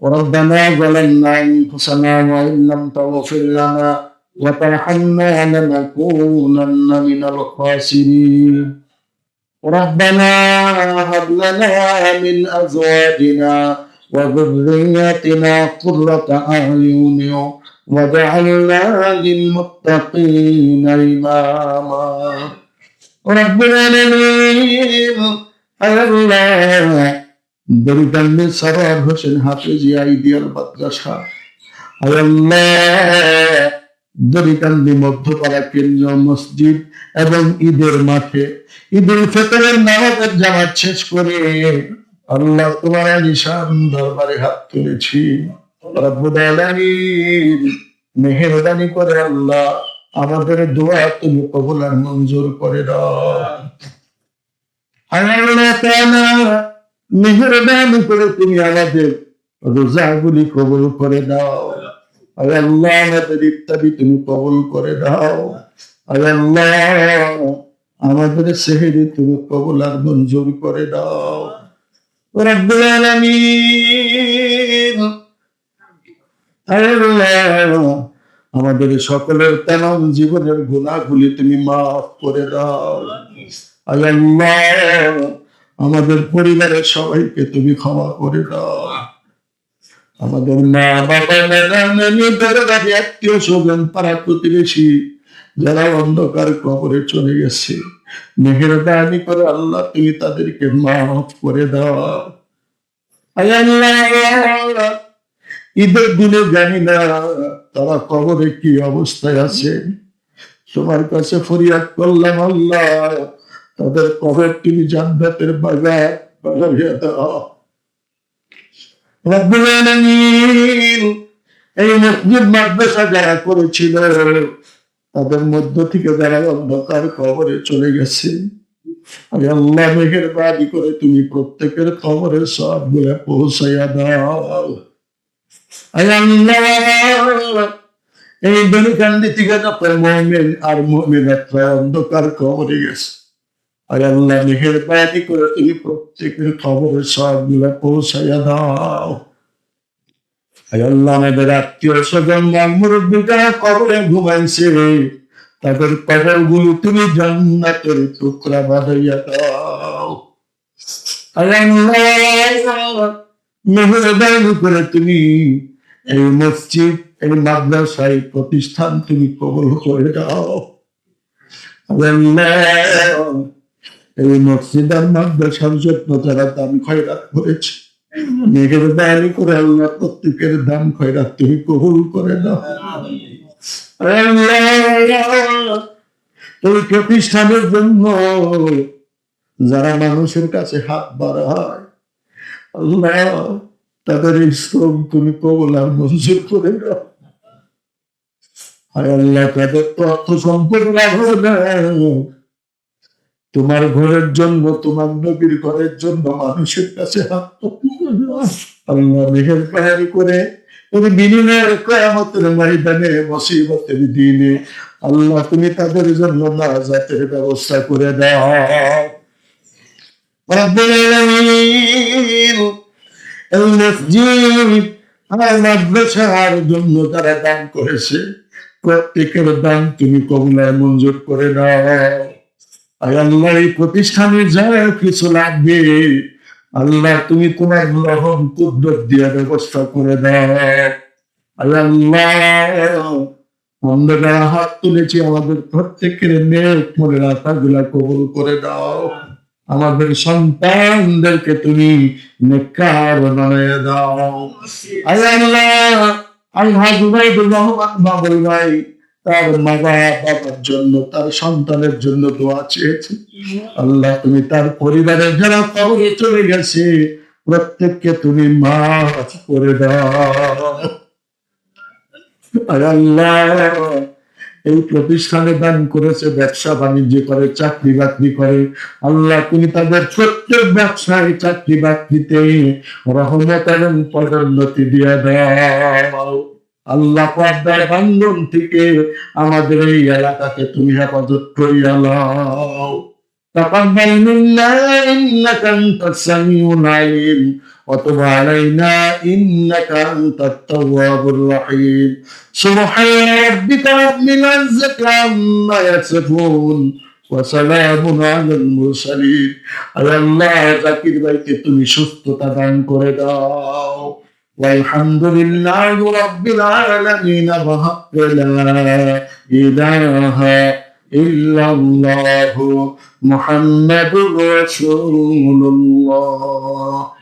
ربنا ظلمنا أنفسنا وإن لم تغفر لنا وترحمنا لنكونن من الخاسرين ربنا هب لنا من أزواجنا وذرياتنا قرة أعين واجعلنا للمتقين إماما رب العالمين الله দরিদ্রের সরার হোসেন হাফেজি আইডিয়ার মাদ্রাসা আল্লাহ দরিদ্র মধ্যপাড়া কেন্দ্রীয় মসজিদ এবং ঈদের মাঠে ঈদুল ফিতরের নামাজের জামাত শেষ করে আল্লাহ তোমার নিশান দরবারে হাত তুলেছি রব্বুল আলামিন মেহেরবানি করে আল্লাহ আমাদের দোয়া তুমি কবুল আর মঞ্জুর করে দাও আল্লাহ তাআলা মেহেরবানি করে তুমি আমাদের রোজাগুলি কবুল করে দাও আল্লাহ আমাদের ইফতারি তুমি কবুল করে দাও আল্লাহ আমাদের সেহরি তুমি কবুল আর মঞ্জুর করে দাও রব্বুল আলামিন আল্লাহ আমাদের সকলের তামাম জীবনের গুনাহগুলি তুমি মাফ করে দাও আল্লাহ আমাদের পরিবারের সবাইকে তুমি ক্ষমা করে দাও আমাদের মা বাবা নানা নানি আত্মীয় স্বজন পাড়া প্রতিবেশী যারা অন্ধকার কবরে চলে গেছে মেহেরবানি করে আল্লাহ তুমি তাদেরকে মাফ করে দাও আল্লাহ ঈদের দিনে জানি না তারা কবরে কি অবস্থায় আছে তোমার কাছে ফরিয়াদ করলাম আল্লাহ তাদের কবর তুমি জান্নাতের বাগান বানিয়ে দাও রব্বুল আলামিন এই মসজিদ মাদ্রাসা যারা করেছিল তাদের মধ্য থেকে যারা অন্ধকার কবরে চলে গেছে আল্লাহ মেহেরবানি করে তুমি প্রত্যেকের কবরের সবগুলো পৌঁছাইয়া দাও আল্লাহ এই দনিকান্দি থেকে যত মুমিন আর মুমিনাতরা অন্ধকার কবরে গেছে আল্লাহ মেহেরবানি করে তুমি প্রত্যেকের কবরের সবগুলো পৌঁছাইয়া দাও আল্লাহ আমাদের আত্মীয় স্বজন মুরব্বী যারা কবরে ঘুমাইছে তাদের কবর গুলো তুমি জান্নাতের টুকরা বাঁধাইয়া দাও আল্লাহ মেহেরবানি করে তুমি এই মসজিদ এই মাদ্রাসায় প্রতিষ্ঠান তুমি কবুল করে দাও আল্লাহ এই মসজিদ আর মাদ্রাসার যত্ন যারা দান খয়রাত করেছে মেহেরবানি করে আল্লাহ প্রত্যেকের দান খয়রাত তুমি কবুল করে দাও এই প্রতিষ্ঠানের জন্য যারা মানুষের কাছে হাত বাড়ায় আল্লাহ তাদের এই শ্রম তুমি কবুল আর মঞ্জুর করে দাও আল্লাহ তাদের তো অর্থ সম্পদ লাভ হবে তোমার ঘরের জন্য তোমার নবীর ঘরের জন্য মানুষের কাছে হাত আল্লাহ মেহেরবানি করে তুমি বিনিময়ের কিয়ামতের ময়দানে মুসিবতের দিনে আল্লাহ তুমি তাদের জন্য নাজাতের ব্যবস্থা করে দাও রব্বুল আলামিন এই মসজিদ আর মাদ্রাসার জন্য তারা দান করেছে প্রত্যেকের দান তুমি কবুল আর মঞ্জুর করে দাও আল্লাহ এই প্রতিষ্ঠানে যা কিছু লাগবে আল্লাহ তুমি তোমার রহম কুদরত দিয়ে ব্যবস্থা করে দাও আল্লাহ আমরা যারা হাত তুলেছি আমাদের প্রত্যেকের নেক মনের আশাগুলা কবুল করে দাও আমাদের সন্তানদেরকে তুমি নেককার বানিয়ে দাও আল্লাহ আল্লাহ জুবাইদুর রহমান বাবুল ভাই তার মা বাবার জন্য তার সন্তানের জন্য দোয়া চেয়েছে আল্লাহ তুমি তার পরিবারের যারা কবরে চলে গেছে প্রত্যেককে তুমি মাফ করে দাও আল্লাহ এই প্রতিষ্ঠানে দান করেছে ব্যবসা বাণিজ্য করে চাকরি বাকরি করে আল্লাহ তুমি তাদের প্রত্যেক ব্যবসায় চাকরি বাকরিতে রহমত এবং পদোন্নতি দিয়ে দাও আল্লাহ পর্দার বান্ধন থেকে আমাদের এই এলাকাকে তুমি হেফাজত করিয়া নাও তাকাব্বাল মিন্না ইন্নাকা আনতাস সামিউল আলিম وتب علينا إنك أنت التواب الرحيم سبحان ربك رب العزة عما يصفون وسلام على المرسلين আয় আল্লাহ জাকির ভাইকে তুমি সুস্থতা দান করে দাও والحمدلله رب العالمين وحق لا إله إلا الله محمد رسول الله